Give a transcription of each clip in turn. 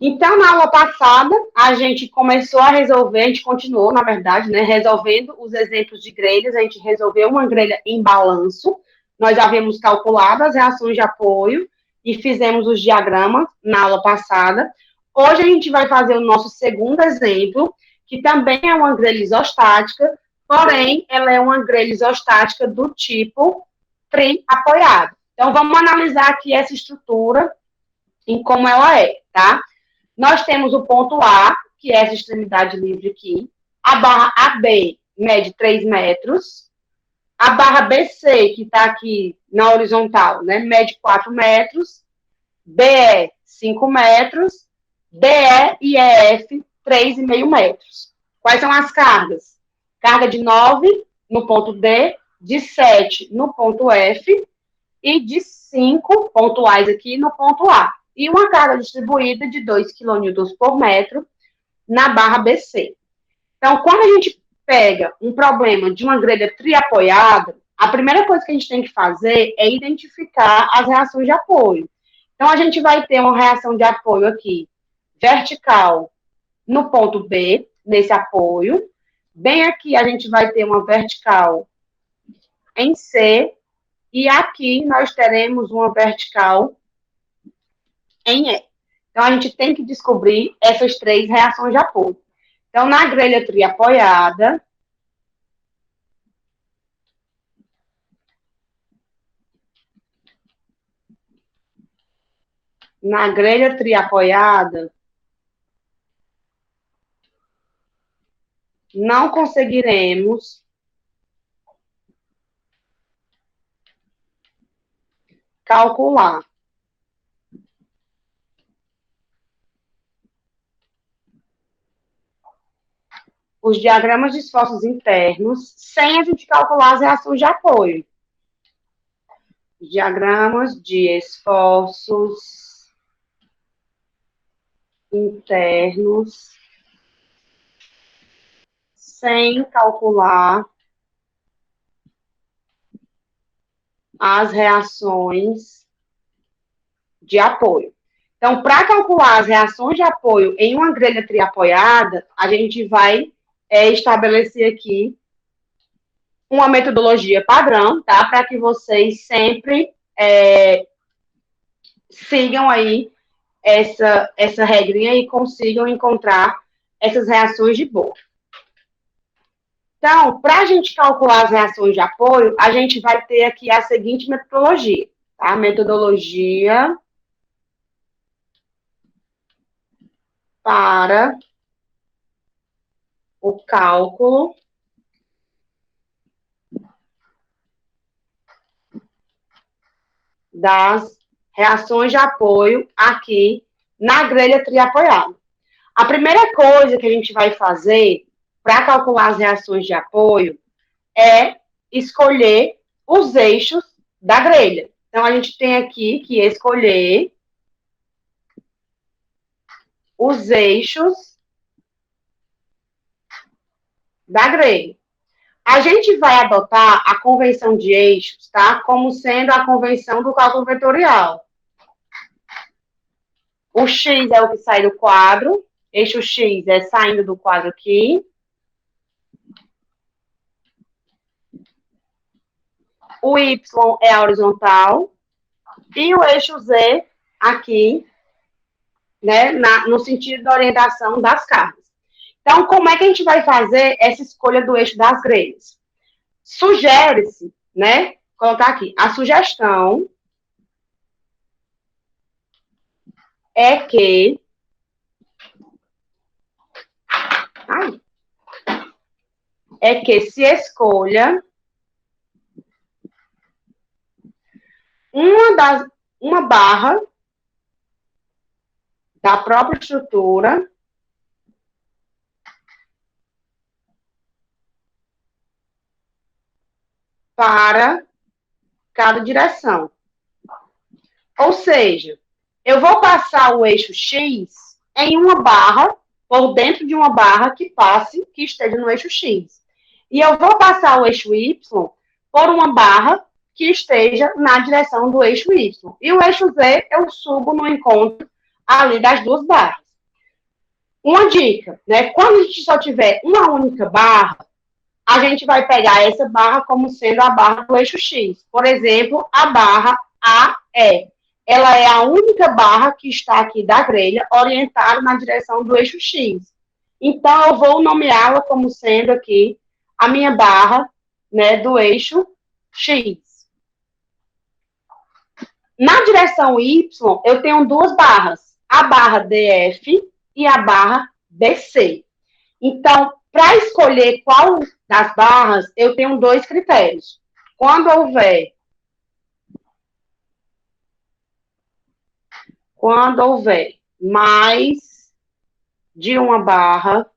Então, na aula passada, a gente começou a resolver, a gente continuou, na verdade, né, resolvendo os exemplos de grelhas, a gente resolveu uma grelha em balanço, nós já havíamos calculado as reações de apoio e fizemos os diagramas na aula passada. Hoje a gente vai fazer o nosso segundo exemplo, que também é uma grelha isostática, porém, ela é uma grelha isostática do tipo tri-apoiado. Então, vamos analisar aqui essa estrutura em como ela é, tá? Nós temos o ponto A, que é essa extremidade livre aqui. A barra AB mede 3 metros. A barra BC, que está aqui na horizontal, né, mede 4 metros. BE, 5 metros. DE e EF, 3,5 metros. Quais são as cargas? Carga de 9 no ponto D, de 7 no ponto F e de 5 pontuais aqui no ponto A. E uma carga distribuída de 2 kN por metro na barra BC. Então, quando a gente pega um problema de uma grelha triapoiada, a primeira coisa que a gente tem que fazer é identificar as reações de apoio. Então, a gente vai ter uma reação de apoio aqui, vertical, no ponto B, nesse apoio. Bem aqui, a gente vai ter uma vertical em C, e aqui nós teremos uma vertical em E. Então, a gente tem que descobrir essas 3 reações de apoio. Então, na grelha triapoiada, não conseguiremos calcular os diagramas de esforços internos sem a gente calcular as reações de apoio. Diagramas de esforços internos sem calcular as reações de apoio. Então, para calcular as reações de apoio em uma grelha triapoiada, a gente vai estabelecer aqui uma metodologia padrão, tá? Para que vocês sempre sigam aí essa regrinha e consigam encontrar essas reações de Bohr. Então, para a gente calcular as reações de apoio, a gente vai ter aqui a seguinte metodologia, tá? Metodologia para o cálculo das reações de apoio aqui na grelha triapoiada. A primeira coisa que a gente vai fazer para calcular as reações de apoio é escolher os eixos da grelha. Então, a gente tem aqui que escolher os eixos da grelha. A gente vai adotar a convenção de eixos, tá? Como sendo a convenção do cálculo vetorial. O X é o que sai do quadro, eixo X é saindo do quadro aqui. O Y é a horizontal. E o eixo Z aqui, né, no sentido da orientação das cargas. Então, como é que a gente vai fazer essa escolha do eixo das grelhas? Sugere-se, né, colocar aqui, a sugestão é que se escolha uma barra da própria estrutura para cada direção. Ou seja, eu vou passar o eixo X em uma barra, por dentro de uma barra que esteja no eixo X. E eu vou passar o eixo Y por uma barra que esteja na direção do eixo Y. E o eixo Z eu subo no encontro ali das duas barras. Uma dica, né? Quando a gente só tiver uma única barra, a gente vai pegar essa barra como sendo a barra do eixo X. Por exemplo, a barra AE. Ela é a única barra que está aqui da grelha orientada na direção do eixo X. Então, eu vou nomeá-la como sendo aqui a minha barra, né, do eixo X. Na direção Y, eu tenho duas barras, a barra DF e a barra BC. Então, para escolher qual das barras, eu tenho dois critérios. Quando houver mais de uma barra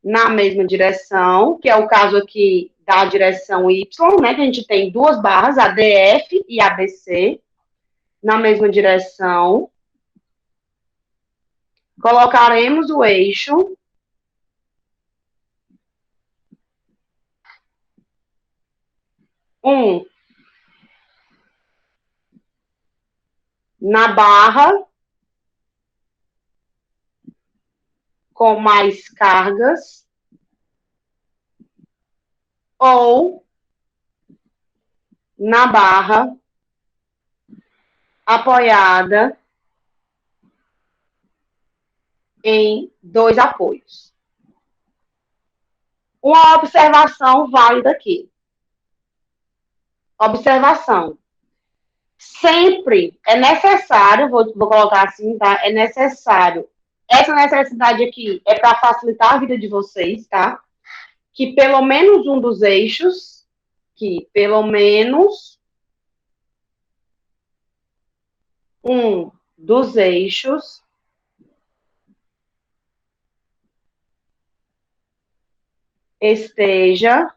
na mesma direção, que é o caso aqui da direção Y, né, que a gente tem duas barras, a DF e a BC, na mesma direção, colocaremos o eixo na barra com mais cargas ou na barra apoiada em dois apoios. Uma observação válida aqui. Observação. Sempre é necessário, vou colocar assim, tá? É necessário. Essa necessidade aqui é para facilitar a vida de vocês, tá? Que pelo menos um dos eixos, que pelo menos um dos eixos esteja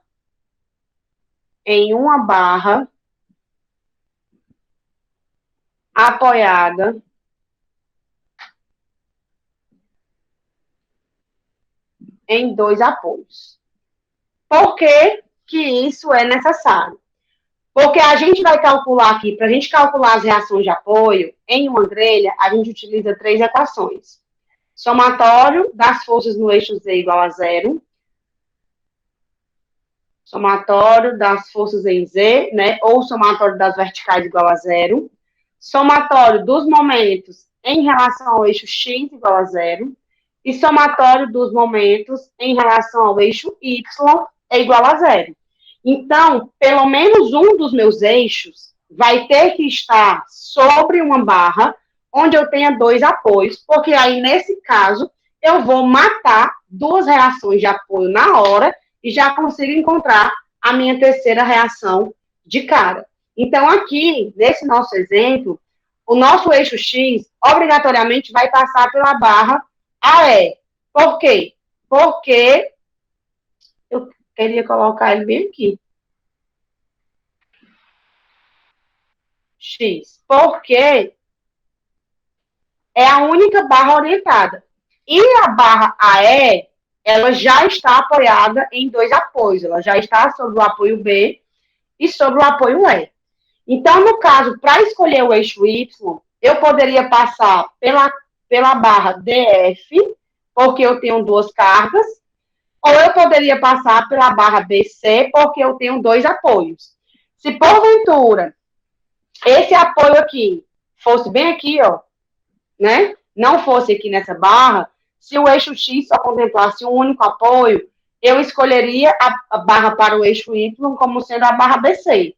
em uma barra apoiada em dois apoios. Por que que isso é necessário? Porque a gente vai calcular aqui, para a gente calcular as reações de apoio em uma grelha, a gente utiliza três equações. Somatório das forças no eixo Z igual a zero. Somatório das forças em Z, né? Ou somatório das verticais igual a zero. Somatório dos momentos em relação ao eixo X igual a zero. E somatório dos momentos em relação ao eixo Y é igual a zero. Então, pelo menos um dos meus eixos vai ter que estar sobre uma barra onde eu tenha dois apoios, porque aí, nesse caso, eu vou matar duas reações de apoio na hora e já consigo encontrar a minha terceira reação de cara. Então, aqui, nesse nosso exemplo, o nosso eixo X obrigatoriamente vai passar pela barra AE. Por quê? Porque eu queria colocar ele bem aqui. X. Porque é a única barra orientada. E a barra AE, ela já está apoiada em dois apoios. Ela já está sobre o apoio B e sobre o apoio E. Então, no caso, para escolher o eixo Y, eu poderia passar pela barra DF, porque eu tenho duas cargas, ou eu poderia passar pela barra BC, porque eu tenho dois apoios. Se porventura esse apoio aqui fosse bem aqui, ó, né? Não fosse aqui nessa barra, se o eixo X só contemplasse um único apoio, eu escolheria a barra para o eixo Y como sendo a barra BC.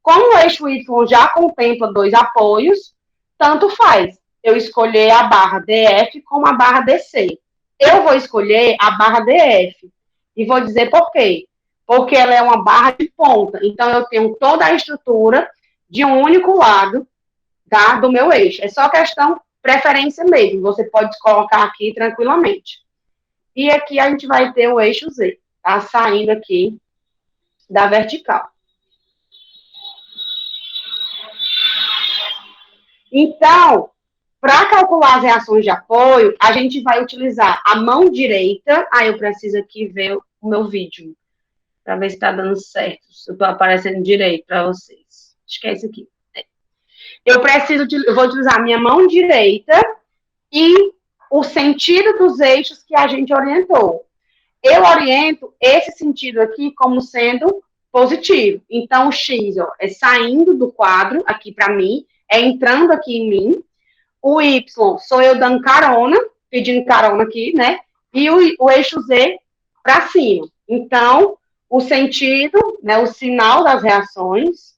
Como o eixo Y já contempla dois apoios, tanto faz eu escolher a barra DF como a barra DC. Eu vou escolher a barra DF e vou dizer por quê. Porque ela é uma barra de ponta, então eu tenho toda a estrutura de um único lado, tá, do meu eixo. É só questão preferência mesmo, você pode colocar aqui tranquilamente. E aqui a gente vai ter o eixo Z, tá, saindo aqui da vertical. Então, para calcular as reações de apoio, a gente vai utilizar a mão direita. Eu preciso aqui ver o meu vídeo, para ver se está dando certo, se eu estou aparecendo direito para vocês. Acho que é isso aqui. Eu vou utilizar a minha mão direita e o sentido dos eixos que a gente orientou. Eu oriento esse sentido aqui como sendo positivo. Então, o X ó, é saindo do quadro aqui para mim, é entrando aqui em mim. O Y sou eu dando carona, pedindo carona aqui, né? E o eixo Z para cima. Então, o sentido, né, o sinal das reações,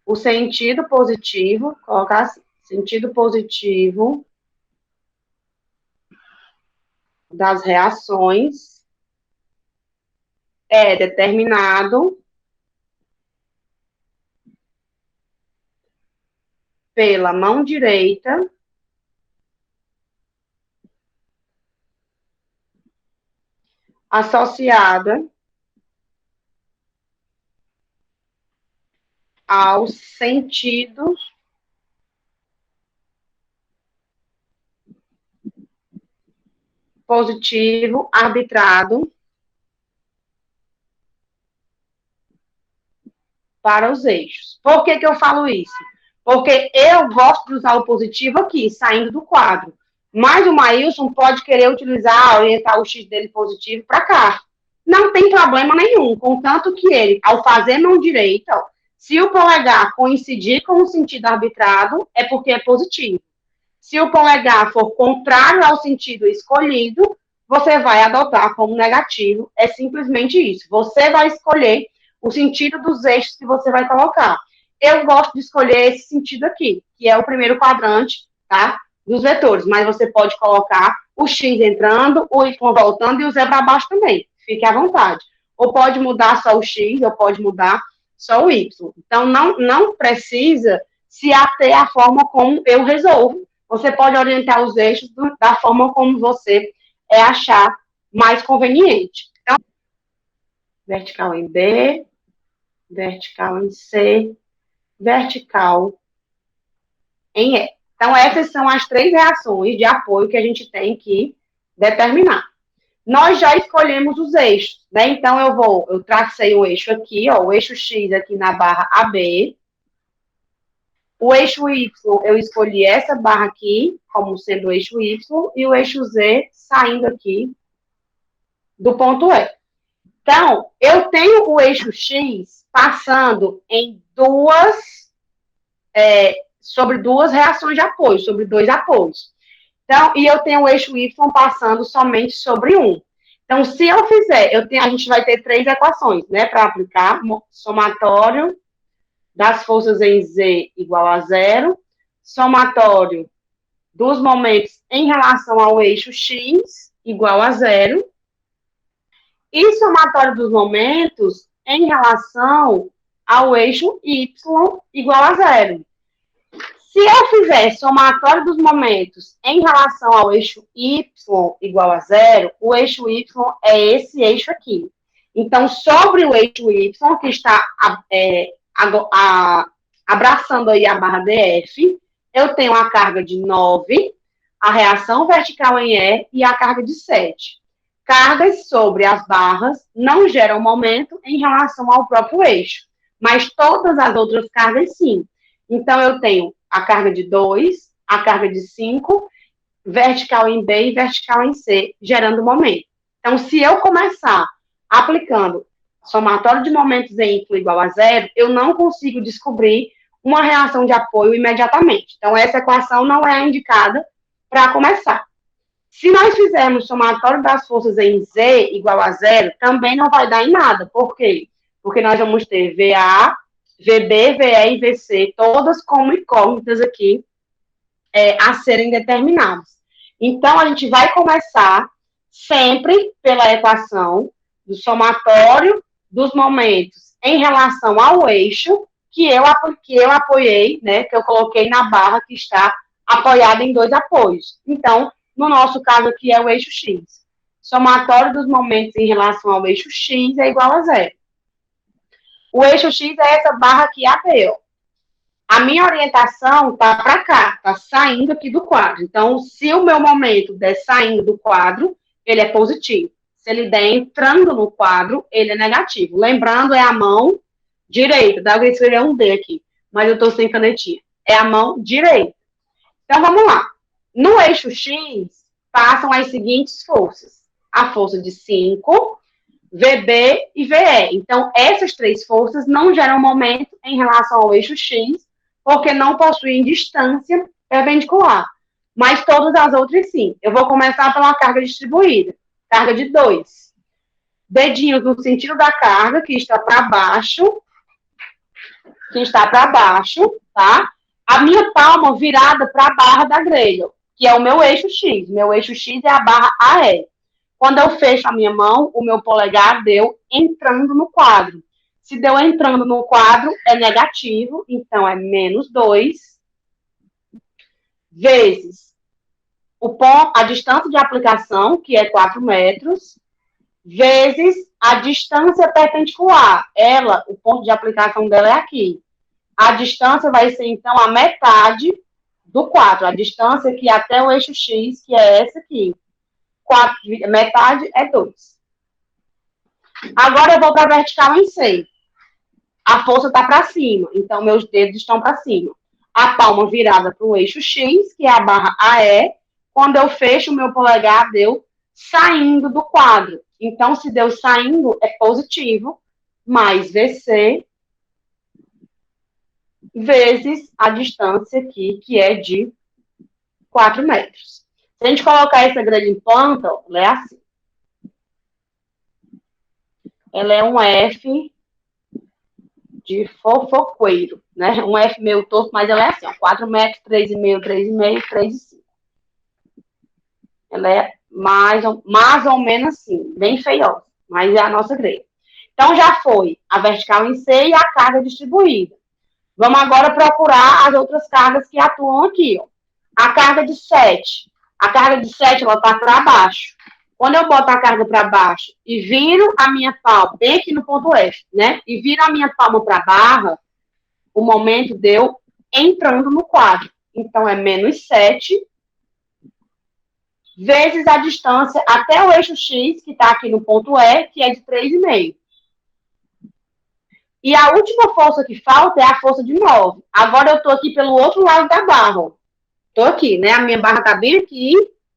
o sentido positivo, colocar assim, sentido positivo das reações é determinado pela mão direita associada ao sentido positivo arbitrado para os eixos. Por que eu falo isso? Porque eu gosto de usar o positivo aqui, saindo do quadro. Mas o Maílson pode querer utilizar, orientar o X dele positivo para cá. Não tem problema nenhum, contanto que ele, ao fazer mão direita, ó, se o polegar coincidir com o sentido arbitrado, é porque é positivo. Se o polegar for contrário ao sentido escolhido, você vai adotar como negativo. É simplesmente isso. Você vai escolher o sentido dos eixos que você vai colocar. Eu gosto de escolher esse sentido aqui, que é o primeiro quadrante, tá? Dos vetores, mas você pode colocar o X entrando, o Y voltando e o Z para baixo também. Fique à vontade. Ou pode mudar só o X, ou pode mudar só o Y. Então, não precisa se ater à forma como eu resolvo. Você pode orientar os eixos da forma como você achar mais conveniente. Então, vertical em B, vertical em C, vertical em E. Então, essas são as três reações de apoio que a gente tem que determinar. Nós já escolhemos os eixos, né? Então, eu tracei o eixo aqui, ó, o eixo X aqui na barra AB. O eixo Y, eu escolhi essa barra aqui, como sendo o eixo Y, e o eixo Z saindo aqui do ponto E. Então, eu tenho o eixo X passando em sobre duas reações de apoio, sobre dois apoios. Então, e eu tenho o eixo Y passando somente sobre um. Então, se eu fizer, a gente vai ter três equações, né, para aplicar: somatório das forças em Z igual a zero, somatório dos momentos em relação ao eixo X igual a zero, e somatório dos momentos em relação ao eixo Y igual a zero. Se eu fizer somatório dos momentos em relação ao eixo Y igual a zero, o eixo Y é esse eixo aqui. Então, sobre o eixo Y, que está abraçando aí a barra DF, eu tenho a carga de 9, a reação vertical em E e a carga de 7. Cargas sobre as barras não geram momento em relação ao próprio eixo, mas todas as outras cargas sim. Então, eu tenho a carga de 2, a carga de 5, vertical em B e vertical em C, gerando momento. Então, se eu começar aplicando somatório de momentos em Y igual a zero, eu não consigo descobrir uma reação de apoio imediatamente. Então, essa equação não é indicada para começar. Se nós fizermos somatório das forças em Z igual a zero, também não vai dar em nada. Por quê? Porque nós vamos ter VA, VB, VE e VC, todas como incógnitas aqui a serem determinadas. Então, a gente vai começar sempre pela equação do somatório dos momentos em relação ao eixo que eu apoiei, né, que eu coloquei na barra que está apoiada em dois apoios. Então, no nosso caso aqui é o eixo X. Somatório dos momentos em relação ao eixo X é igual a zero. O eixo X é essa barra aqui, AB, ó. A minha orientação tá para cá, tá saindo aqui do quadro. Então, se o meu momento der saindo do quadro, ele é positivo. Se ele der entrando no quadro, ele é negativo. Lembrando, é a mão Direita, dá pra escrever um D aqui, mas eu tô sem canetinha. É a mão direita. Então, vamos lá. No eixo X, passam as seguintes forças. A força de 5, VB e VE. Então, essas três forças não geram momento em relação ao eixo X, porque não possuem distância perpendicular. Mas todas as outras sim. Eu vou começar pela carga distribuída. Carga de 2. Dedinhos no sentido da carga, que está para baixo, tá? A minha palma virada para a barra da grelha, que é o meu eixo X. Meu eixo X é a barra AE. Quando eu fecho a minha mão, o meu polegar deu entrando no quadro. Se deu entrando no quadro, é negativo, então é menos 2, vezes o ponto, a distância de aplicação, que é 4 metros, vezes a distância perpendicular. Ela, o ponto de aplicação dela é aqui. A distância vai ser, então, a metade do 4. A distância aqui até o eixo X, que é essa aqui. 4, metade é 2. Agora eu vou para a vertical em C. A força está para cima, então meus dedos estão para cima. A palma virada para o eixo X, que é a barra AE. Quando eu fecho o meu polegar, deu saindo do quadro. Então, se deu saindo, é positivo, mais VC, vezes a distância aqui, que é de 4 metros. Se a gente colocar essa grelha em planta, ela é assim. Ela é um F de fofoqueiro, né? Um F meio torto, mas ela é assim, ó, 4 metros, 3,5, 3,5, 3,5. Ela é mais ou menos assim, bem feiosa, mas é a nossa grelha. Então, já foi a vertical em C e a carga distribuída. Vamos agora procurar as outras cargas que atuam aqui, ó. A carga de 7. A carga de 7, ela tá para baixo. Quando eu boto a carga para baixo e viro a minha palma, bem aqui no ponto F, né? E viro a minha palma para a barra, o momento deu entrando no quadro. Então, é menos 7 vezes a distância até o eixo X, que está aqui no ponto E, que é de 3,5. E a última força que falta é a força de 9. Agora eu estou aqui pelo outro lado da barra. Estou aqui, né? A minha barra está bem aqui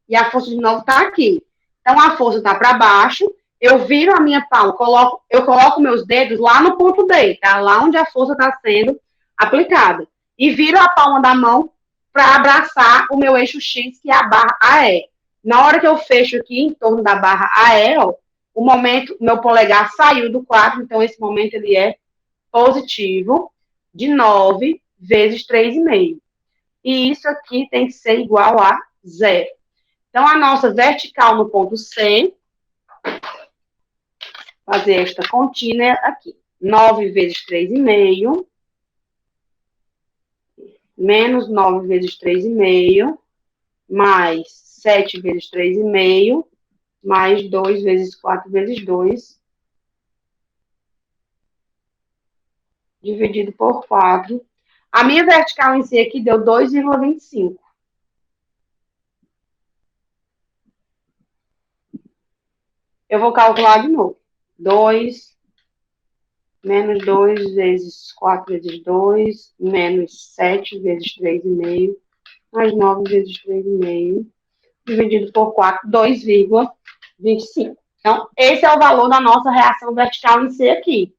e a força de 9 está aqui. Então, a força está para baixo, eu viro a minha palma, eu coloco meus dedos lá no ponto D, tá? Lá onde a força está sendo aplicada. E viro a palma da mão para abraçar o meu eixo X, que é a barra AE. Na hora que eu fecho aqui em torno da barra AE, ó, o momento, meu polegar saiu do quadro, então esse momento ele é positivo de 9 vezes 3,5. E isso aqui tem que ser igual a 0. Então, a nossa vertical no ponto C, fazer esta contínua aqui. 9 vezes 3,5, menos 9 vezes 3,5, mais 7 vezes 3,5, mais 2 vezes 4 vezes 2, dividido por 4. A minha vertical em si aqui deu 2,25. Eu vou calcular de novo. 2 menos 2 vezes 4 vezes 2, menos 7 vezes 3,5, mais 9 vezes 3,5, dividido por 4, 2,25. Então, esse é o valor da nossa reação vertical em C aqui,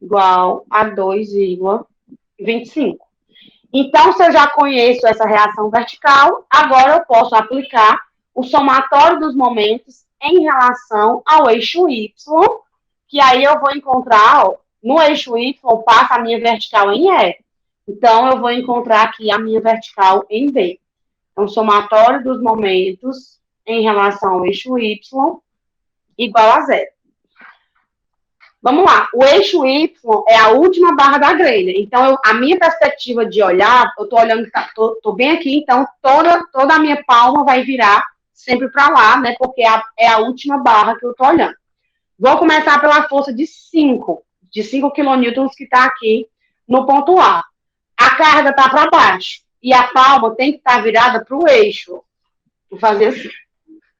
igual a 2,25. Então, se eu já conheço essa reação vertical, agora eu posso aplicar o somatório dos momentos em relação ao eixo Y, que aí eu vou encontrar, ó, no eixo Y, passa a minha vertical em E. Então, eu vou encontrar aqui a minha vertical em B. Então, somatório dos momentos em relação ao eixo Y igual a 0. Vamos lá, o eixo Y é a última barra da grelha. Então, a minha perspectiva de olhar, eu estou olhando, estou bem aqui, então toda a minha palma vai virar sempre para lá, né? Porque é a última barra que eu estou olhando. Vou começar pela força de 5 kN que está aqui no ponto A. A carga está para baixo e a palma tem que estar virada para o eixo. Vou fazer assim.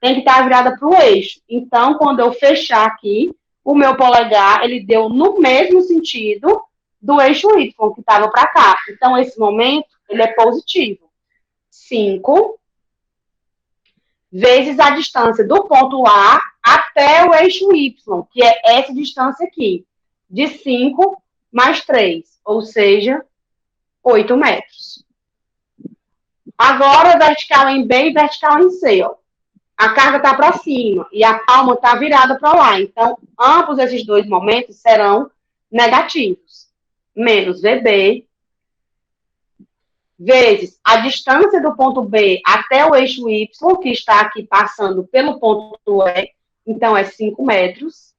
Tem que estar virada para o eixo. Então, quando eu fechar aqui, o meu polegar, ele deu no mesmo sentido do eixo Y, que estava para cá. Então, esse momento, ele é positivo. 5 vezes a distância do ponto A até o eixo Y, que é essa distância aqui, de 5 mais 3, ou seja, 8 metros. Agora, vertical em B e vertical em C, ó. A carga está para cima e a palma está virada para lá. Então, ambos esses dois momentos serão negativos. Menos VB vezes a distância do ponto B até o eixo Y, que está aqui passando pelo ponto E, então é 5 metros,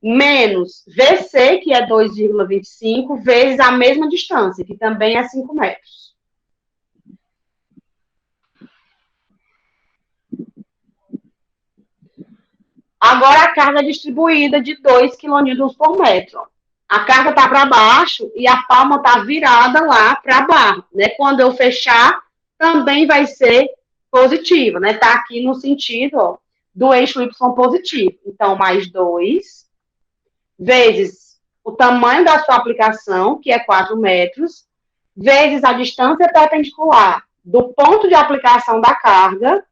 menos VC, que é 2,25, vezes a mesma distância, que também é 5 metros. Agora a carga é distribuída de 2 kN por metro. A carga está para baixo e a palma está virada lá para baixo. Né? Quando eu fechar, também vai ser positiva. Né? Está aqui no sentido ó, do eixo Y positivo. Então, mais 2 vezes o tamanho da sua aplicação, que é 4 metros, vezes a distância perpendicular do ponto de aplicação da carga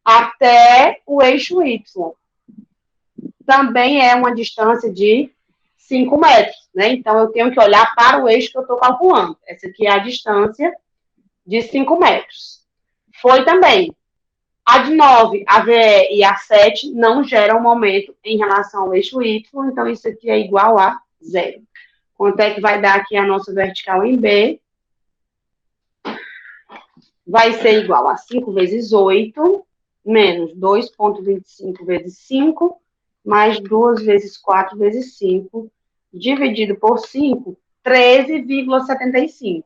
até o eixo Y. Também é uma distância de 5 metros, né? Então, eu tenho que olhar para o eixo que eu estou calculando. Essa aqui é a distância de 5 metros. Foi também. A de 9, a VE e a 7 não geram momento em relação ao eixo Y, então isso aqui é igual a zero. Quanto é que vai dar aqui a nossa vertical em B? Vai ser igual a 5 vezes 8, menos 2,25 vezes 5, mais 2 vezes 4 vezes 5, dividido por 5, 13,75.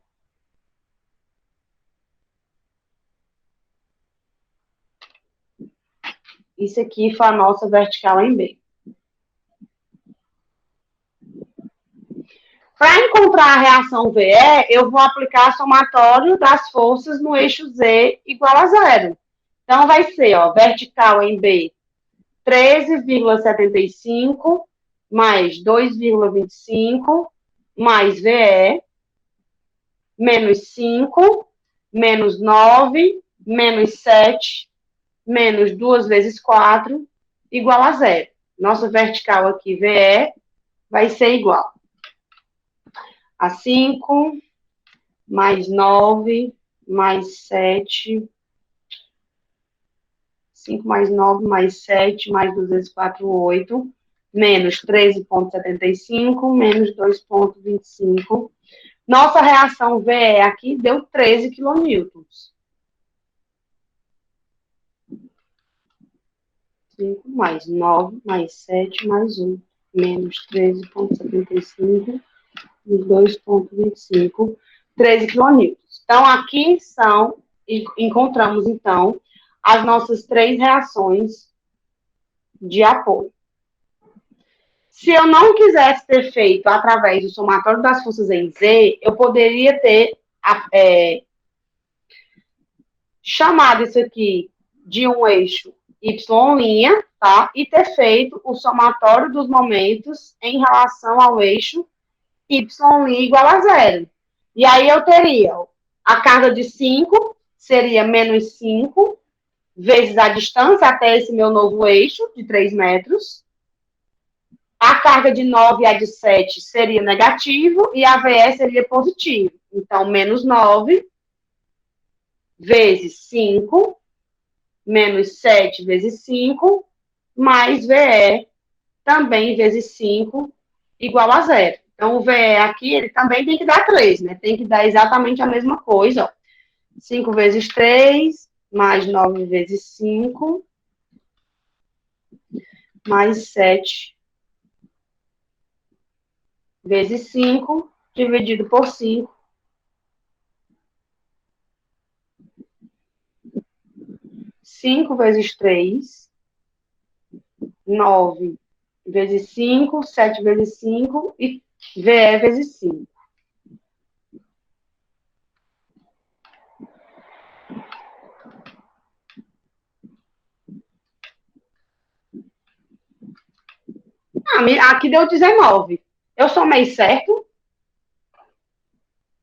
Isso aqui foi a nossa vertical em B. Para encontrar a reação VE, eu vou aplicar somatório das forças no eixo Z igual a zero. Então, vai ser, ó, vertical em B, 13,75 mais 2,25 mais VE, menos 5, menos 9, menos 7, menos 2 vezes 4, igual a zero. Nossa vertical aqui, VE, vai ser igual a 5, mais 9, mais 7, 5 mais 9, mais 7, mais 2 vezes 4, 8, menos 13,75, menos 2,25. Nossa reação VE aqui deu 13 quilonewtons. 5 mais 9, mais 7, mais 1, menos 13,75, 2,25, 13 quilonewtons. Então, aqui encontramos, então, as nossas 3 reações de apoio. Se eu não quisesse ter feito através do somatório das forças em Z, eu poderia ter chamado isso aqui de um eixo Y', tá? E ter feito o somatório dos momentos em relação ao eixo Y' igual a zero. E aí eu teria a carga de 5, seria menos 5, vezes a distância até esse meu novo eixo, de 3 metros. A carga de 9 e a de 7 seria negativo e a VE seria positivo. Então, menos 9 vezes 5, menos 7 vezes 5, mais VE, também vezes 5, igual a zero. Então, o VE aqui, ele também tem que dar 3, né? Tem que dar exatamente a mesma coisa, ó. 5 vezes 3, mais 9 vezes 5, mais 7 vezes 5, dividido por 5. 5 vezes 3, 9 vezes 5, 7 vezes 5 e VE vezes 5. Aqui deu 19. Eu somei certo?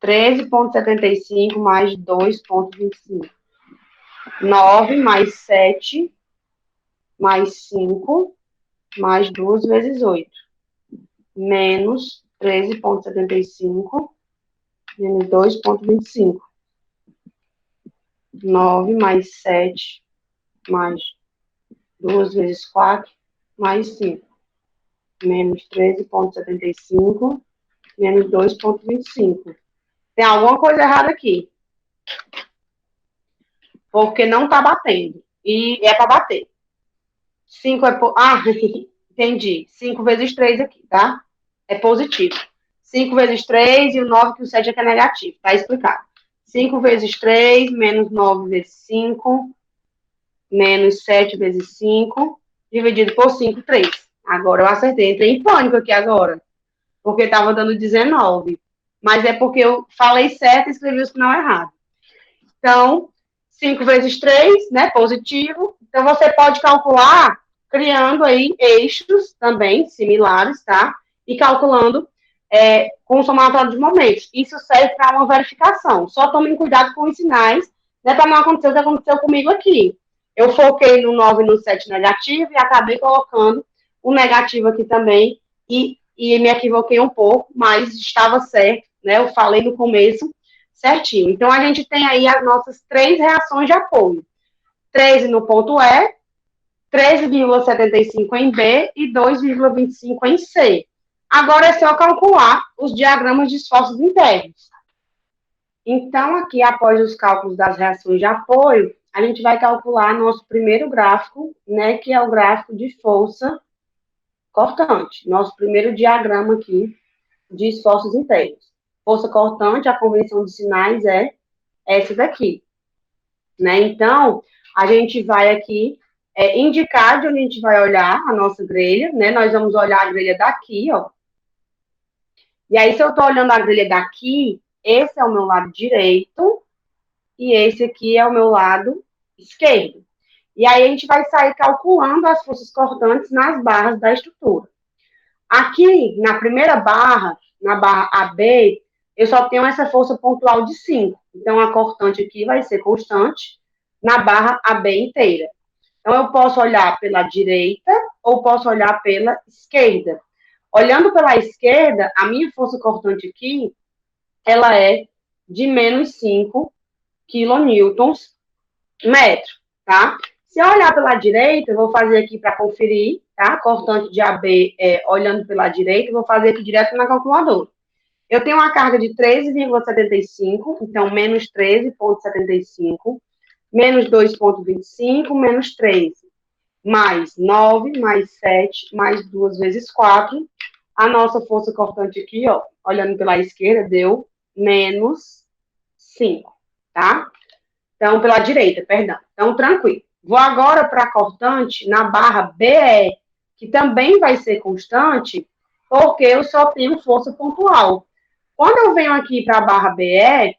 13,75 mais 2,25. 9 mais 7 mais 5 mais 2 vezes 8. Menos 13,75 menos 2,25. 9 mais 7 mais 2 vezes 4 mais 5. Menos 13,75 menos 2,25. Tem alguma coisa errada aqui. Porque não tá batendo. E é para bater. 5 é... entendi. 5 vezes 3 aqui, tá? É positivo. 5 vezes 3 e o 9 que o 7 aqui é negativo. Tá explicado. 5 vezes 3 menos 9 vezes 5 menos 7 vezes 5 dividido por 5, 3. Agora eu acertei. Entrei em pânico aqui agora. Porque estava dando 19. Mas é porque eu falei certo e escrevi o sinal errado. Então, 5 vezes 3, né, positivo. Então, você pode calcular criando aí eixos também similares, tá? E calculando com o somatório de momentos. Isso serve para uma verificação. Só tomem cuidado com os sinais, né, para não acontecer o que aconteceu comigo aqui. Eu foquei no 9 e no 7 negativo e acabei colocando o negativo aqui também e me equivoquei um pouco, mas estava certo, né? Eu falei no começo certinho. Então, a gente tem aí as nossas 3 reações de apoio. 13 no ponto E, 13,75 em B e 2,25 em C. Agora é só calcular os diagramas de esforços internos. Então, aqui, após os cálculos das reações de apoio, a gente vai calcular nosso primeiro gráfico, né, que é o gráfico de força cortante. Nosso primeiro diagrama aqui de esforços internos. Força cortante, a convenção de sinais é essa daqui, né? Então, a gente vai aqui indicar de onde a gente vai olhar a nossa grelha, né? Nós vamos olhar a grelha daqui, ó. E aí, se eu tô olhando a grelha daqui, esse é o meu lado direito e esse aqui é o meu lado esquerdo. E aí, a gente vai sair calculando as forças cortantes nas barras da estrutura. Aqui, na primeira barra, na barra AB, eu só tenho essa força pontual de 5. Então, a cortante aqui vai ser constante na barra AB inteira. Então, eu posso olhar pela direita ou posso olhar pela esquerda. Olhando pela esquerda, a minha força cortante aqui, ela é de menos 5 quilonewtons metro, tá? Se eu olhar pela direita, eu vou fazer aqui para conferir, tá? Cortante de AB olhando pela direita, eu vou fazer aqui direto na calculadora. Eu tenho uma carga de 13,75, então menos 13,75, menos 2,25, menos 13, mais 9, mais 7, mais 2 vezes 4. A nossa força cortante aqui, ó, olhando pela esquerda, deu menos 5, tá? Então, pela direita, perdão. Então, tranquilo. Vou agora para a cortante na barra BE, que também vai ser constante, porque eu só tenho força pontual. Quando eu venho aqui para a barra BE,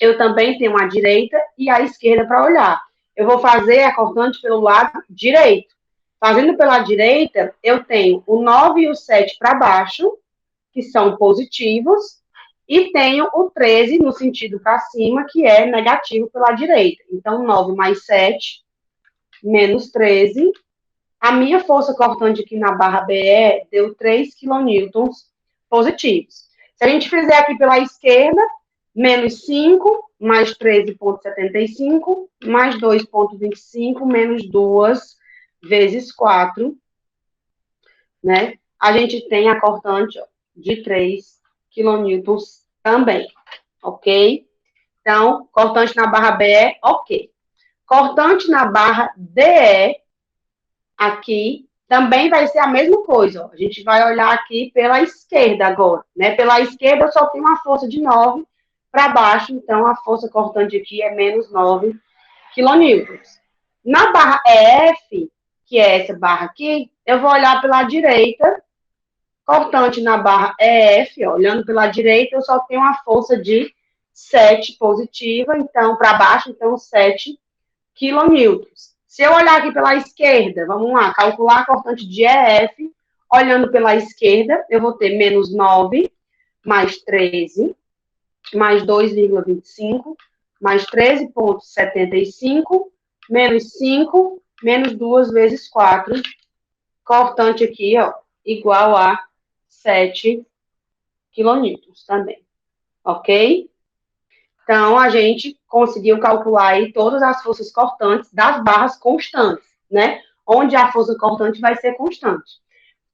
eu também tenho a direita e a esquerda para olhar. Eu vou fazer a cortante pelo lado direito. Fazendo pela direita, eu tenho o 9 e o 7 para baixo, que são positivos, e tenho o 13 no sentido para cima, que é negativo pela direita. Então, 9 mais 7, menos 13. A minha força cortante aqui na barra BE deu 3 quilonewtons positivos. Se a gente fizer aqui pela esquerda, menos 5, mais 13,75, mais 2,25, menos 2 vezes 4, né? A gente tem a cortante de 3 quilonewtons também, ok? Então, cortante na barra BE, ok. Cortante na barra DE, aqui, também vai ser a mesma coisa, ó. A gente vai olhar aqui pela esquerda agora, né? Pela esquerda eu só tenho uma força de 9 para baixo, então a força cortante aqui é menos 9 quilonewtons. Na barra EF, que é essa barra aqui, eu vou olhar pela direita, cortante na barra EF, ó, olhando pela direita, eu só tenho uma força de 7 positiva, então, para baixo, então, 7 quilonewtons. Se eu olhar aqui pela esquerda, vamos lá, calcular a cortante de EF, Olhando pela esquerda, eu vou ter menos 9, mais 13, mais 2,25, mais 13,75, menos 5, menos 2 vezes 4, cortante aqui, ó, igual a 7 quilonewtons também, ok? Então, a gente conseguiu calcular aí todas as forças cortantes das barras constantes, né? Onde a força cortante vai ser constante.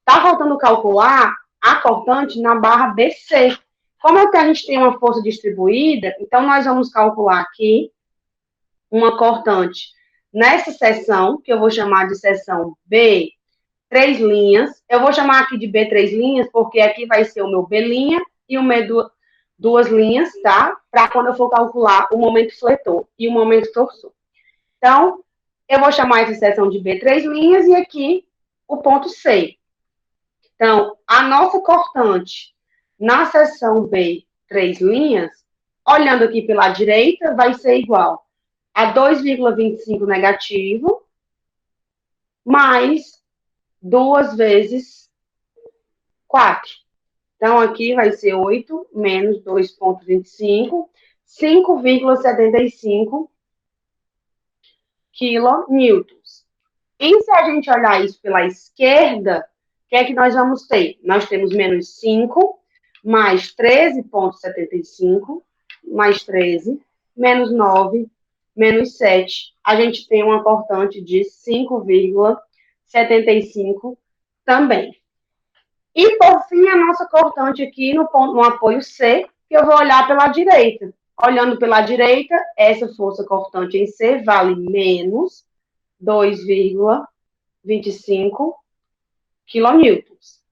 Tá faltando calcular a cortante na barra BC. Como é que a gente tem uma força distribuída, então nós vamos calcular aqui uma cortante nessa seção, que eu vou chamar de seção B, 3 linhas. Eu vou chamar aqui de B 3 linhas, porque aqui vai ser o meu B' e o meu duas linhas, tá? Para quando eu for calcular o momento fletor e o momento torsor. Então, eu vou chamar essa seção de B 3 linhas e aqui o ponto C. Então, a nossa cortante na seção B 3 linhas, olhando aqui pela direita, vai ser igual a 2,25 negativo, mais 2 vezes 4. Então, aqui vai ser 8 menos 2,25, 5,75 quilonewtons. E se a gente olhar isso pela esquerda, o que é que nós vamos ter? Nós temos menos 5, mais 13,75, mais 13, menos 9, menos 7. A gente tem uma cortante de 5,75 também. E, por fim, a nossa cortante aqui no apoio C, que eu vou olhar pela direita. Olhando pela direita, essa força cortante em C vale menos 2,25 quilonewtons.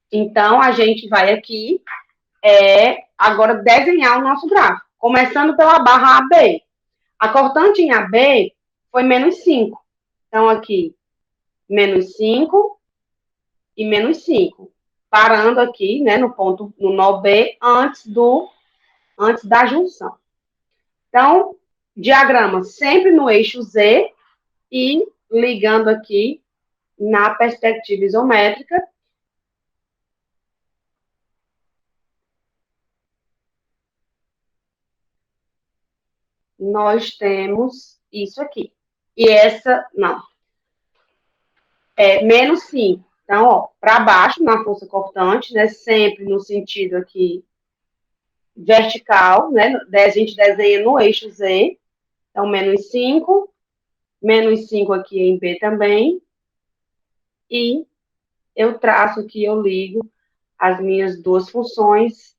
Então, a gente vai aqui agora desenhar o nosso gráfico, começando pela barra AB. A cortante em AB foi menos 5. Então, aqui, menos 5 e menos 5. Parando aqui, né, no ponto, no nó B, antes da junção. Então, diagrama sempre no eixo Z e ligando aqui na perspectiva isométrica. Nós temos isso aqui. E essa, não. É menos 5. Então, ó, para baixo, na força cortante, né? Sempre no sentido aqui vertical, né? A gente desenha no eixo Z. Então, menos 5. Menos 5 aqui em B também. E eu traço aqui, eu ligo as minhas duas funções.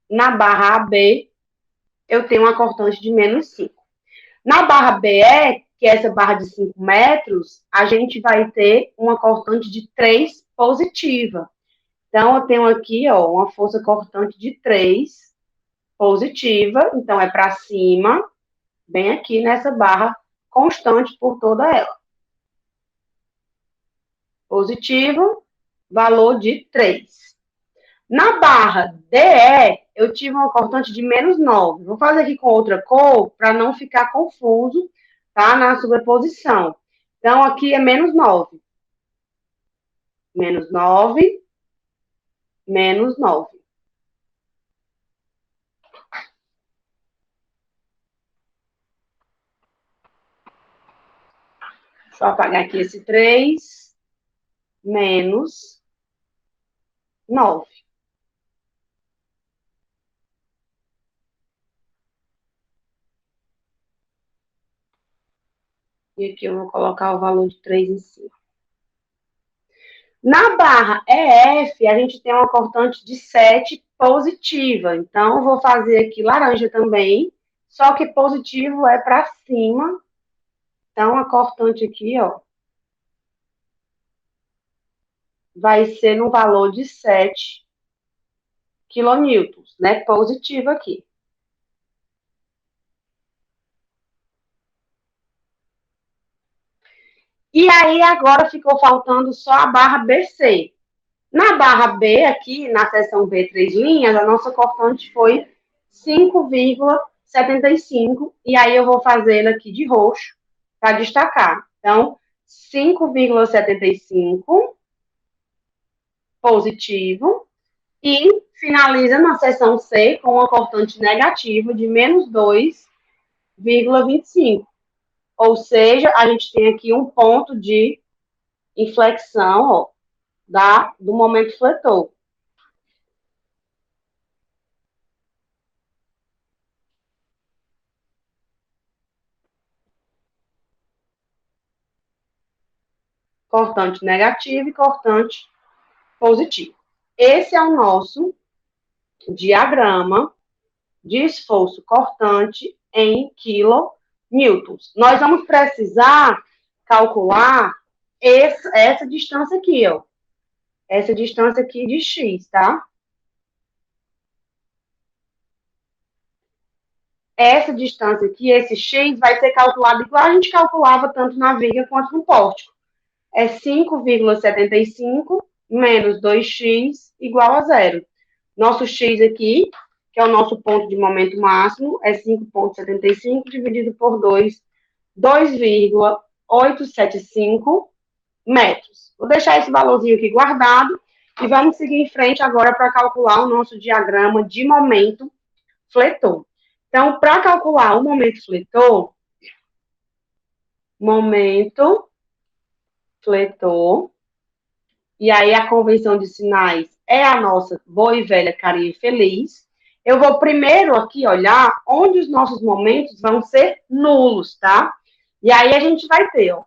Na barra AB, eu tenho uma cortante de menos 5. Na barra BE, que é essa barra de 5 metros, a gente vai ter uma cortante de 3 positiva. Então, eu tenho aqui, ó, uma força cortante de 3 positiva. Então, é para cima, bem aqui nessa barra constante por toda ela. Positivo, valor de 3. Na barra DE, eu tive uma cortante de menos 9. Vou fazer aqui com outra cor, para não ficar confuso, tá? Na sobreposição. Então, aqui é menos 9. Menos 9, menos 9. Deixa eu apagar aqui esse 3, menos 9. E aqui eu vou colocar o valor de 3 em cima. Na barra EF, a gente tem uma cortante de 7 positiva. Então, eu vou fazer aqui laranja também, só que positivo é para cima. Então, a cortante aqui, ó, vai ser no valor de 7 quilonewtons, né? Positivo aqui. E aí, agora ficou faltando só a barra BC. Na barra B, aqui, na seção B 3 linhas, a nossa cortante foi 5,75. E aí, eu vou fazer aqui de roxo para destacar. Então, 5,75 positivo, e finaliza na seção C com uma cortante negativa de menos 2,25. Ou seja, a gente tem aqui um ponto de inflexão, ó, do momento fletor. Cortante negativo e cortante positivo. Esse é o nosso diagrama de esforço cortante em quilonewtons. Nós vamos precisar calcular essa distância aqui, ó. Essa distância aqui de x, tá? Essa distância aqui, esse x, vai ser calculado igual a gente calculava tanto na viga quanto no pórtico. É 5,75 menos 2x igual a zero. Nosso x aqui, que é o nosso ponto de momento máximo, é 5,75 dividido por 2, 2,875 metros. Vou deixar esse valorzinho aqui guardado e vamos seguir em frente agora para calcular o nosso diagrama de momento fletor. Então, para calcular o momento fletor, e aí a convenção de sinais é a nossa boa e velha carinha feliz. Eu vou primeiro aqui olhar onde os nossos momentos vão ser nulos, tá? E aí a gente vai ter, ó,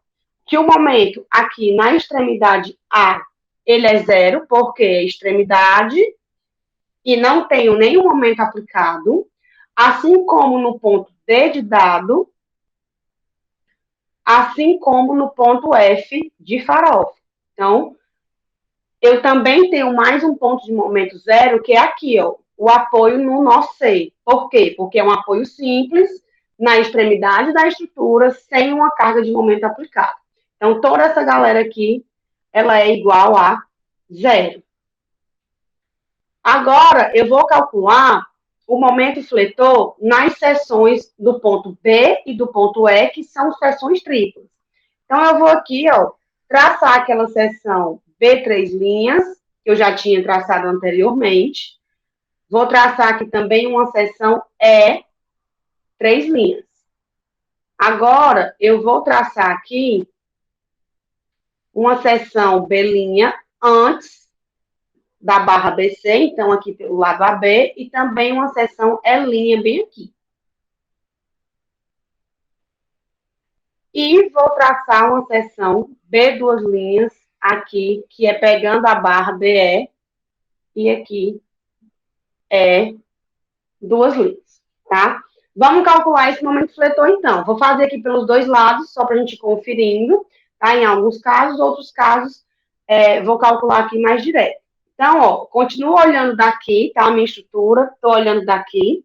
que o momento aqui na extremidade A, ele é zero, porque é extremidade, e não tenho nenhum momento aplicado, assim como no ponto D de dado, assim como no ponto F de farofa. Então, eu também tenho mais um ponto de momento zero, que é aqui, ó, o apoio no nó C. Por quê? Porque é um apoio simples na extremidade da estrutura, sem uma carga de momento aplicada. Então, toda essa galera aqui, ela é igual a zero. Agora, eu vou calcular o momento fletor nas seções do ponto B e do ponto E, que são seções triplas. Então, eu vou aqui, ó, traçar aquela seção B3 linhas, que eu já tinha traçado anteriormente. Vou traçar aqui também uma seção E, 3 linhas. Agora, eu vou traçar aqui uma seção B' antes da barra BC, então aqui pelo lado AB, e também uma seção E' bem aqui. E vou traçar uma seção B duas linhas aqui, que é pegando a barra BE, e aqui é duas linhas, tá? Vamos calcular esse momento fletor, então. Vou fazer aqui pelos dois lados, só para a gente ir conferindo, tá? Em alguns casos, outros casos, vou calcular aqui mais direto. Então, ó, continuo olhando daqui, tá? A minha estrutura, estou olhando daqui.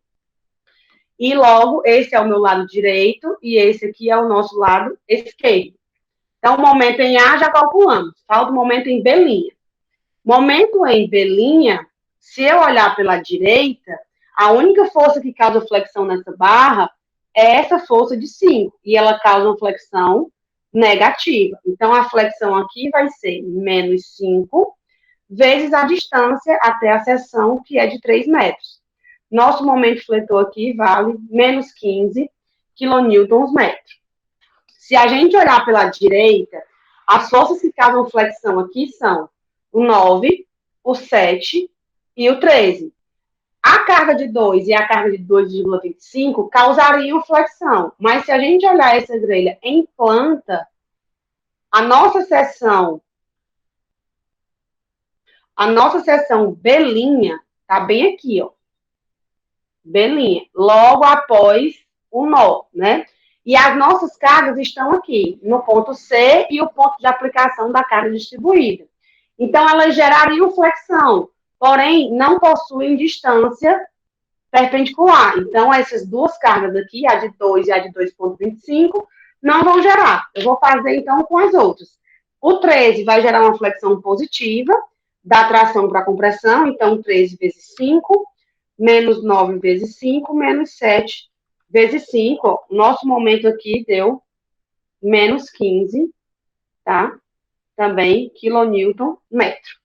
E logo, esse é o meu lado direito e esse aqui é o nosso lado esquerdo. Então, o momento em A já calculamos. Falta o momento em B'. Momento em B', se eu olhar pela direita, a única força que causa flexão nessa barra é essa força de 5, e ela causa uma flexão negativa. Então, a flexão aqui vai ser menos 5 vezes a distância até a seção, que é de 3 metros. Nosso momento fletor aqui vale menos 15 quilonewtons metro. Se a gente olhar pela direita, as forças que causam flexão aqui são o 9, o 7 e o 13. A carga de 2 e a carga de 2,25 causariam flexão, mas se a gente olhar essa grelha em planta, a nossa seção B' tá bem aqui, ó. B', logo após o nó, né? E as nossas cargas estão aqui, no ponto C e o ponto de aplicação da carga distribuída. Então, elas gerariam flexão, porém, não possuem distância perpendicular. Então, essas duas cargas aqui, a de 2 e a de 2,25, não vão gerar. Eu vou fazer, então, com as outras. O 13 vai gerar uma flexão positiva, da tração para a compressão, então, 13 vezes 5, menos 9 vezes 5, menos 7 vezes 5. Ó, nosso momento aqui deu menos 15, tá? Também quilonewton metro.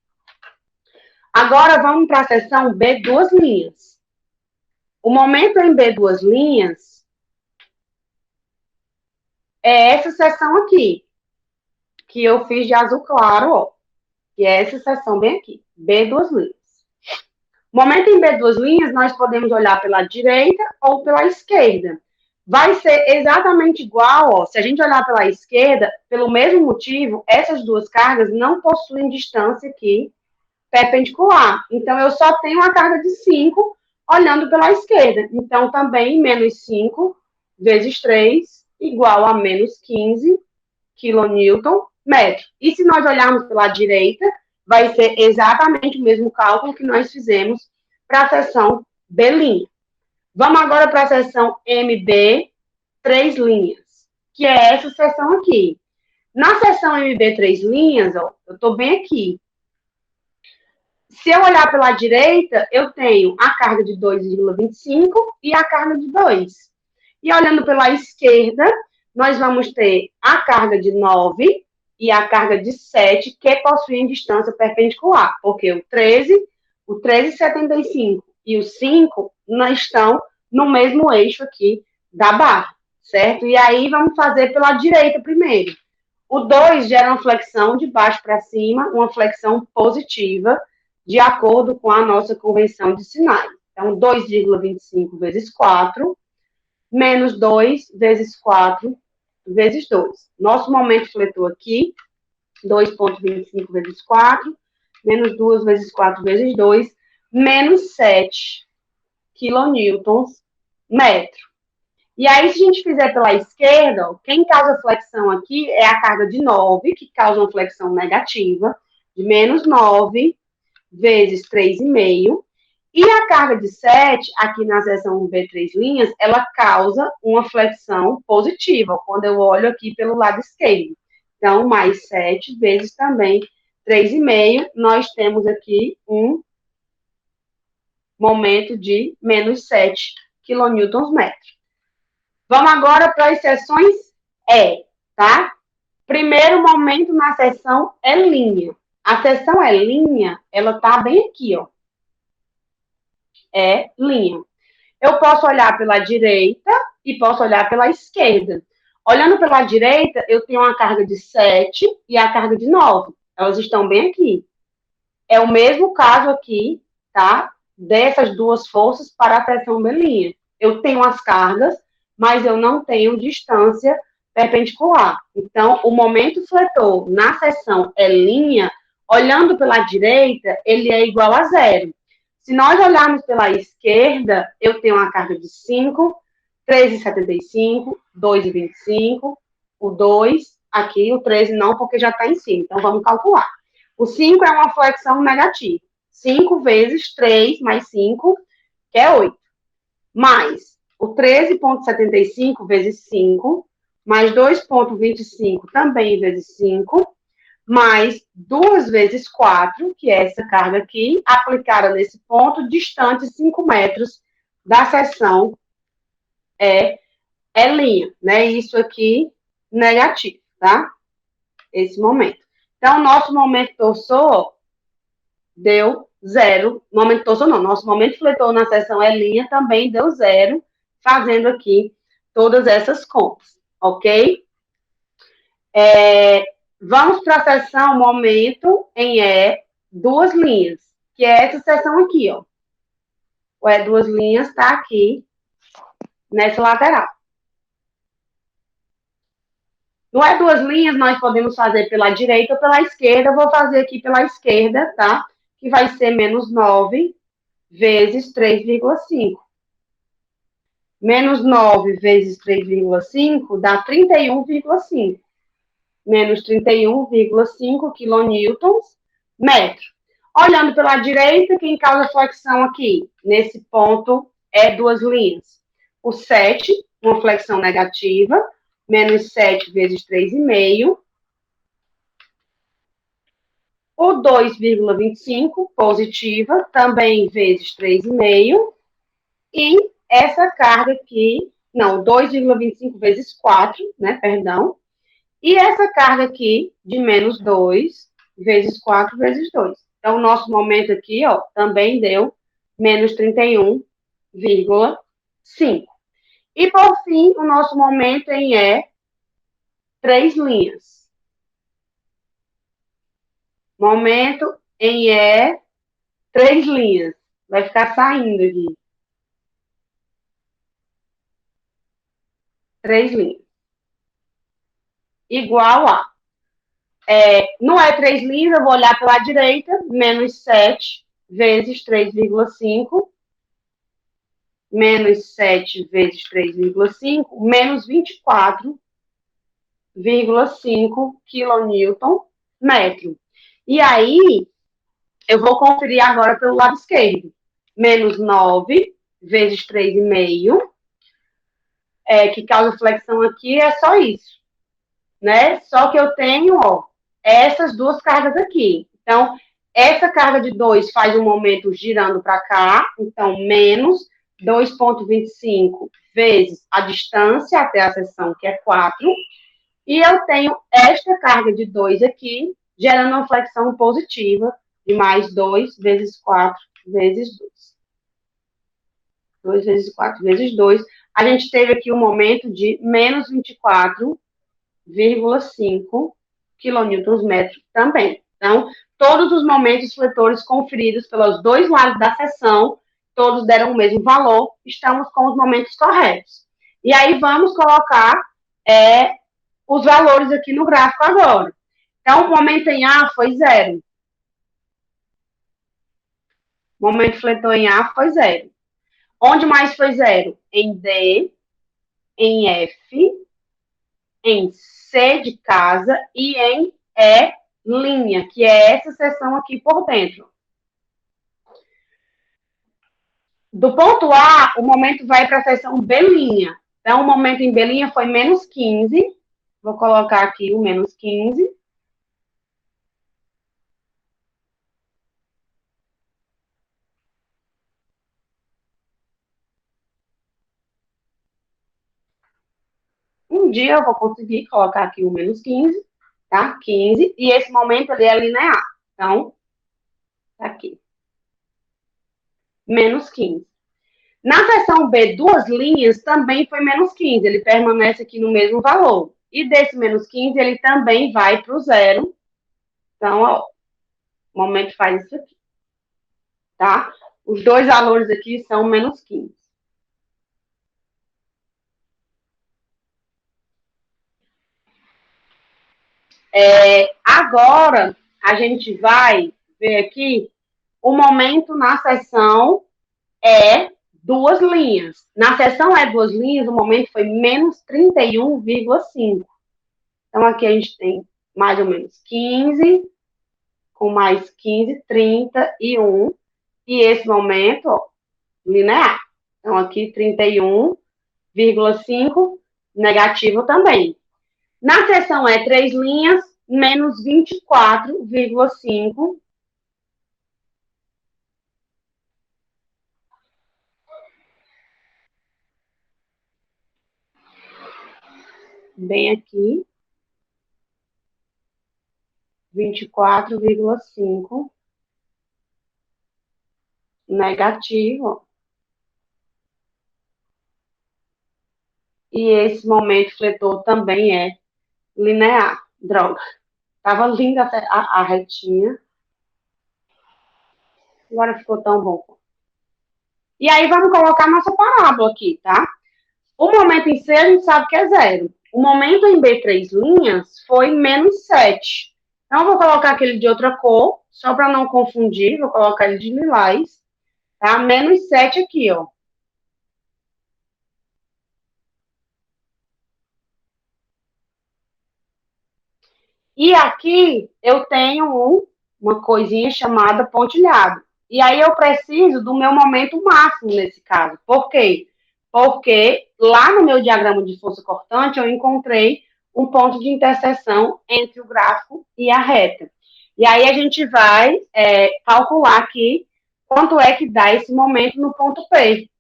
Agora, vamos para a seção B, duas linhas. O momento em B, duas linhas, é essa seção aqui, que eu fiz de azul claro, ó. Que é essa seção bem aqui, B, duas linhas. Momento em B, duas linhas, nós podemos olhar pela direita ou pela esquerda. Vai ser exatamente igual, ó, se a gente olhar pela esquerda, pelo mesmo motivo, essas duas cargas não possuem distância aqui perpendicular. Então, eu só tenho a carga de 5 olhando pela esquerda. Então, também, menos 5 vezes 3 igual a menos 15 quilonewton metro. E se nós olharmos pela direita, vai ser exatamente o mesmo cálculo que nós fizemos para a seção B'. Vamos agora para a seção MB, três linhas, que é essa seção aqui. Na seção MB, três linhas, ó, eu estou bem aqui. Se eu olhar pela direita, eu tenho a carga de 2,25 e a carga de 2. E olhando pela esquerda, nós vamos ter a carga de 9 e a carga de 7, que possuem distância perpendicular, porque o 13,75 e o 5 não estão no mesmo eixo aqui da barra, certo? E aí vamos fazer pela direita primeiro. O 2 gera uma flexão de baixo para cima, uma flexão positiva, de acordo com a nossa convenção de sinais. Então, 2,25 vezes 4, menos 2 vezes 4 vezes 2. Nosso momento fletor aqui, 2,25 vezes 4, menos 2 vezes 4 vezes 2, menos 7 quilonewtons metro. E aí, se a gente fizer pela esquerda, ó, quem causa flexão aqui é a carga de 9, que causa uma flexão negativa, de menos 9 vezes 3,5. E a carga de 7, aqui na seção B, três linhas, ela causa uma flexão positiva, quando eu olho aqui pelo lado esquerdo. Então, mais 7 vezes também 3,5, nós temos aqui um momento de menos 7 quilonewtons metro. Vamos agora para as seções E, tá? Primeiro momento na seção é linha. A seção é linha, ela tá bem aqui, ó. É linha. Eu posso olhar pela direita e posso olhar pela esquerda. Olhando pela direita, eu tenho uma carga de 7 e a carga de 9. Elas estão bem aqui. É o mesmo caso aqui, tá? Dessas duas forças para a seção B'. Eu tenho as cargas, mas eu não tenho distância perpendicular. Então, o momento fletor na seção é linha, olhando pela direita, ele é igual a zero. Se nós olharmos pela esquerda, eu tenho uma carga de 5, 3,75, 2,25, o 2, aqui o 13 não, porque já está em cima. Então, vamos calcular. O 5 é uma flexão negativa. 5 vezes 3 mais 5, que é 8. Mais o 13,75 vezes 5, mais 2,25 também vezes 5, mais 2 vezes 4, que é essa carga aqui, aplicada nesse ponto, distante 5 metros da seção é linha, né? Isso aqui, negativo, tá? Esse momento. Então, nosso momento torsor deu zero. Momento torsor não, nosso momento fletor na seção é linha também deu zero, fazendo aqui todas essas contas, ok? Vamos para a seção momento em E, duas linhas, que é essa seção aqui, ó. O E duas linhas está aqui, nessa lateral. No E duas linhas, nós podemos fazer pela direita ou pela esquerda. Eu vou fazer aqui pela esquerda, tá? Que vai ser menos 9 vezes 3,5. Menos 9 vezes 3,5 dá 31,5. Menos 31,5 quilonewtons metro. Olhando pela direita, quem causa flexão aqui? Nesse ponto é duas linhas. O 7, uma flexão negativa, menos 7 vezes 3,5. O 2,25, positiva, também vezes 3,5. E essa carga aqui, não, 2,25 vezes 4, né, perdão. E essa carga aqui, de menos 2 vezes 4 vezes 2. Então, o nosso momento aqui, ó, também deu menos 31,5. E, por fim, o nosso momento em E, 3 linhas. Momento em E, 3 linhas. Vai ficar saindo aqui. 3 linhas. Igual a. Não é 3 linhas, eu vou olhar pela direita. Menos 7 vezes 3,5. Menos 7 vezes 3,5. Menos 24,5 quilonewton metro. E aí, eu vou conferir agora pelo lado esquerdo. Menos 9 vezes 3,5, que causa flexão aqui, é só isso, né? Só que eu tenho, ó, essas duas cargas aqui. Então, essa carga de 2 faz um momento girando para cá, então, menos 2,25 vezes a distância até a seção, que é 4, e eu tenho esta carga de 2 aqui, gerando uma flexão positiva de mais 2 vezes 4 vezes 2. 2 vezes 4 vezes 2. A gente teve aqui um momento de menos 24,5 quilonewtons metro também. Então, todos os momentos fletores conferidos pelos dois lados da seção, todos deram o mesmo valor, estamos com os momentos corretos. E aí, vamos colocar os valores aqui no gráfico agora. Então, o momento em A foi 0. O momento fletor em A foi 0. Onde mais foi 0? Em D, em F, em C de casa e em E linha, que é essa seção aqui por dentro. Do ponto A, o momento vai para a seção B linha. Então, o momento em B linha foi menos 15. Vou colocar aqui o menos 15. Um dia eu vou conseguir colocar aqui o menos 15, tá? 15. E esse momento ali é linear. Então, tá aqui. Menos 15. Na seção B, duas linhas, também foi menos 15. Ele permanece aqui no mesmo valor. E desse menos 15, ele também vai para o zero. Então, ó, o momento faz isso aqui. Tá? Os dois valores aqui são menos 15. Agora, a gente vai ver aqui o momento na seção é duas linhas. Na seção é duas linhas, o momento foi menos 31,5. Então, aqui a gente tem mais ou menos 15, com mais 15, 31. E esse momento, ó, linear. Então, aqui 31,5, negativo também. Na seção é três linhas, menos 24,5. Bem aqui, 24,5, negativo. E esse momento fletor também é linear. Droga. Tava linda a retinha. Agora ficou tão bom. E aí vamos colocar nossa parábola aqui, tá? O momento em C a gente sabe que é zero. O momento em B, três linhas, foi menos 7. Então, eu vou colocar aquele de outra cor, só para não confundir. Vou colocar ele de lilás, tá? Menos 7 aqui, ó. E aqui eu tenho uma coisinha chamada pontilhado. E aí eu preciso do meu momento máximo nesse caso. Por quê? Porque lá no meu diagrama de força cortante eu encontrei um ponto de interseção entre o gráfico e a reta. E aí a gente vai calcular aqui quanto é que dá esse momento no ponto P.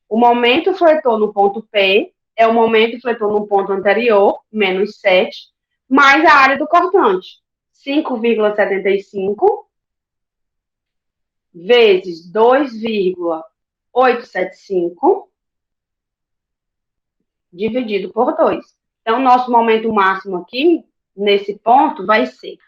O momento fletor no ponto P é o momento fletor no ponto anterior, menos 7, mais a área do cortante, 5,75 vezes 2,875 dividido por 2. Então, nosso momento máximo aqui, nesse ponto, vai ser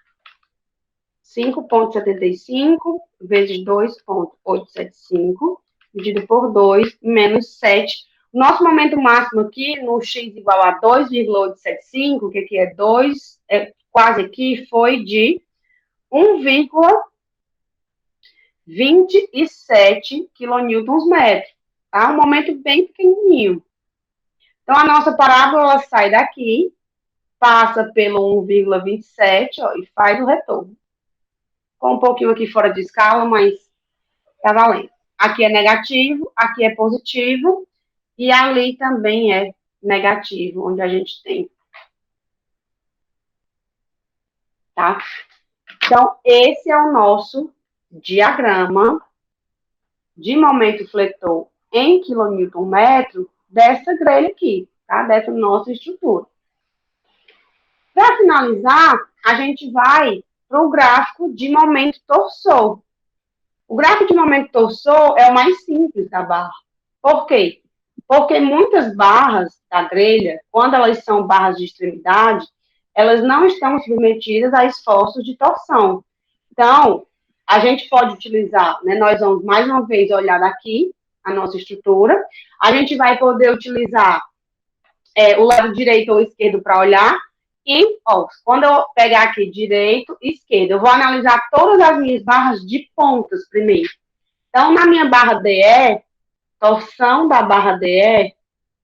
5,75 vezes 2,875 dividido por 2 menos 7. Nosso momento máximo aqui, no x igual a 2,875, que aqui é 2, quase aqui, foi de 1,27 quilonewtons metro. Tá? Um momento bem pequenininho. Então, a nossa parábola ela sai daqui, passa pelo 1,27 ó, e faz o retorno. Com um pouquinho aqui fora de escala, mas tá valendo. Aqui é negativo, aqui é positivo, e ali também é negativo, onde a gente tem. Tá? Então, esse é o nosso diagrama de momento fletor em quilonewton metro dessa grelha aqui, tá? Dessa nossa estrutura. Para finalizar, a gente vai para o gráfico de momento torsor. O gráfico de momento torsor é o mais simples da barra. Por quê? Porque muitas barras da grelha, quando elas são barras de extremidade, elas não estão submetidas a esforços de torção. Então, a gente pode utilizar, né, nós vamos mais uma vez olhar daqui a nossa estrutura, a gente vai poder utilizar o lado direito ou esquerdo para olhar, e, ó, quando eu pegar aqui direito e esquerdo, eu vou analisar todas as minhas barras de pontas primeiro. Então, na minha barra DE, torção da barra DE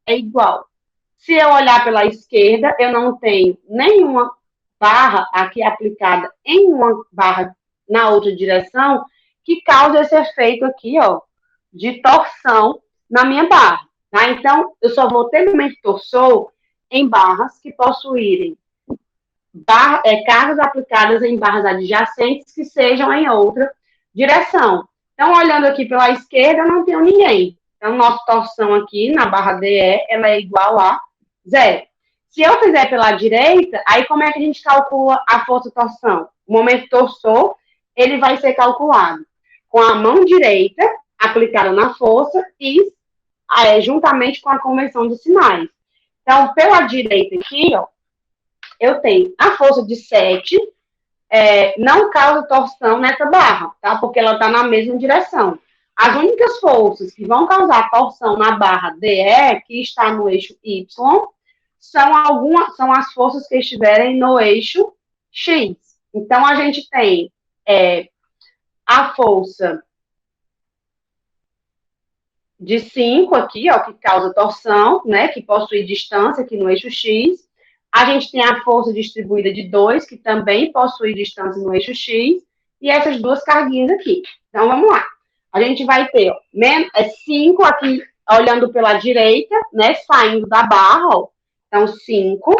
é igual. Se eu olhar pela esquerda, eu não tenho nenhuma barra aqui aplicada em uma barra na outra direção que cause esse efeito aqui, ó, de torção na minha barra. Tá? Então, eu só vou ter momento torsor em barras que possuírem cargas aplicadas em barras adjacentes que sejam em outra direção. Então, olhando aqui pela esquerda, eu não tenho ninguém. Então, nossa torção aqui na barra DE, ela é igual a 0. Se eu fizer pela direita, aí como é que a gente calcula a força-torção? O momento torsor, ele vai ser calculado com a mão direita aplicada na força e juntamente com a conversão de sinais. Então, pela direita aqui, ó, eu tenho a força de 7, não causa torção nessa barra, tá? Porque ela está na mesma direção. As únicas forças que vão causar torção na barra DE, que está no eixo Y, são as forças que estiverem no eixo X. Então, a gente tem a força de 5 aqui, ó, que causa torção, né, que possui distância aqui no eixo X. A gente tem a força distribuída de 2, que também possui distância no eixo X, e essas duas carguinhas aqui. Então, vamos lá. A gente vai ter 5 aqui, olhando pela direita, né, saindo da barra, ó. Então, 5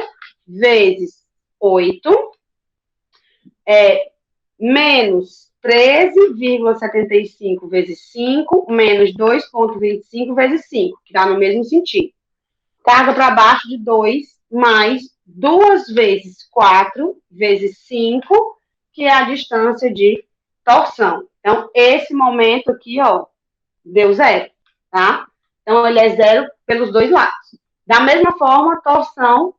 vezes 8, menos 13,75 vezes 5, menos 2,25 vezes 5, que dá no mesmo sentido. Carga para baixo de 2, mais 2 vezes 4 vezes 5, que é a distância de torção. Então, esse momento aqui, ó, deu 0, tá? Então, ele é 0 pelos dois lados. Da mesma forma, torção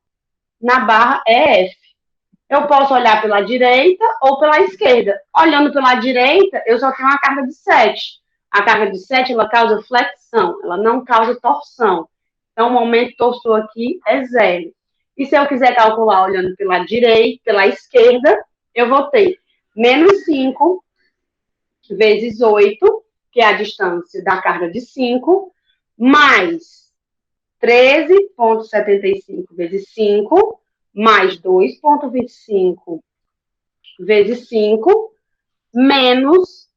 na barra EF. Eu posso olhar pela direita ou pela esquerda. Olhando pela direita, eu só tenho uma carga de 7. A carga de 7, ela causa flexão, ela não causa torção. Então, o momento torsor aqui é 0. E se eu quiser calcular olhando pela direita, pela esquerda, eu vou ter menos 5 vezes 8, que é a distância da carga de 5, mais 13,75 vezes 5, mais 2,25 vezes 5, menos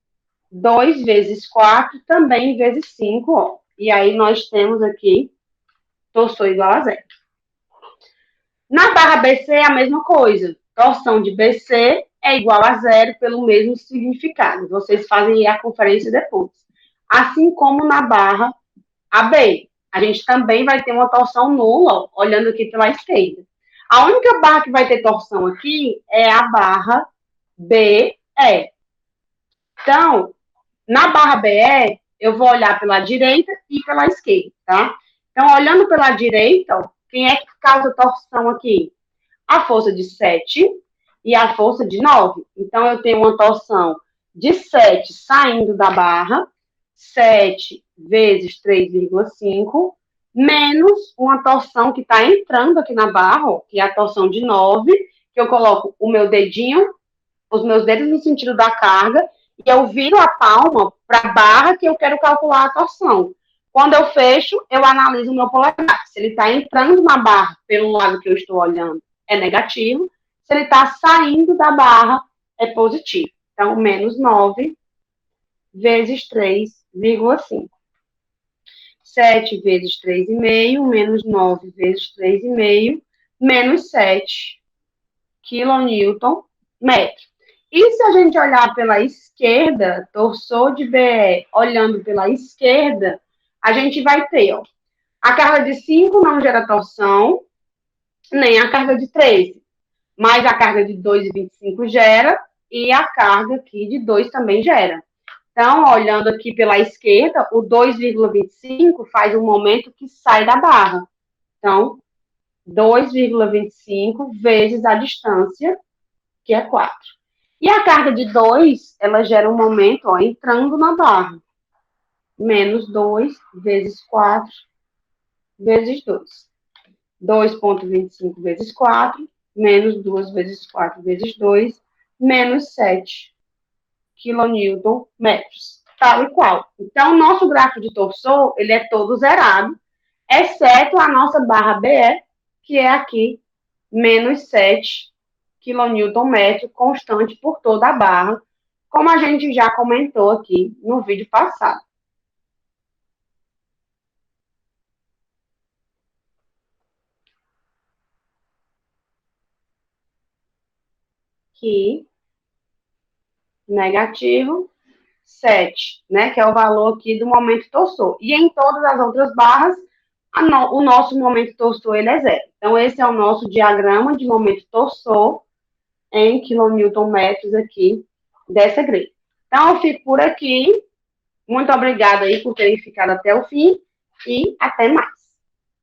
2 vezes 4, também vezes 5, ó. E aí nós temos aqui torção igual a 0. Na barra BC é a mesma coisa. Torção de BC é igual a 0 pelo mesmo significado. Vocês fazem a conferência depois. Assim como na barra AB. A gente também vai ter uma torção nula, ó, olhando aqui pela esquerda. A única barra que vai ter torção aqui é a barra BE. Então, Na barra BE, eu vou olhar pela direita e pela esquerda, tá? Então, olhando pela direita, ó, quem é que causa torção aqui? A força de 7 e a força de 9. Então, eu tenho uma torção de 7 saindo da barra, 7 vezes 3,5, menos uma torção que está entrando aqui na barra, ó, que é a torção de 9, que eu coloco o meu dedinho, os meus dedos no sentido da carga, e eu viro a palma para a barra que eu quero calcular a torção. Quando eu fecho, eu analiso o meu polegar. Se ele está entrando na barra pelo lado que eu estou olhando, é negativo. Se ele está saindo da barra, é positivo. Então, menos 9 vezes 3,5. 7 vezes 3,5, menos 9 vezes 3,5, menos 7 quilonewton metro. E se a gente olhar pela esquerda, torçou de BE olhando pela esquerda, a gente vai ter, ó, a carga de 5 não gera torção, nem a carga de 13, mas a carga de 2,25 gera, e a carga aqui de 2 também gera. Então, olhando aqui pela esquerda, o 2,25 faz um momento que sai da barra. Então, 2,25 vezes a distância, que é 4. E a carga de 2, ela gera um momento, ó, entrando na barra. Menos 2 vezes 4 vezes 2. 2,25 vezes 4, menos 2 vezes 4 vezes 2, menos 7 quilonewton metros. Tal e qual. Então, o nosso gráfico de torção, ele é todo zerado, exceto a nossa barra BE, que é aqui, menos 7 quilonewton metro, constante por toda a barra, como a gente já comentou aqui no vídeo passado. Que negativo 7, né? Que é o valor aqui do momento torçou. E em todas as outras barras, o nosso momento torçou ele é zero. Então, esse é o nosso diagrama de momento torçou em quilonewton metros aqui dessa grelha. Então, eu fico por aqui. Muito obrigada aí por terem ficado até o fim e até mais.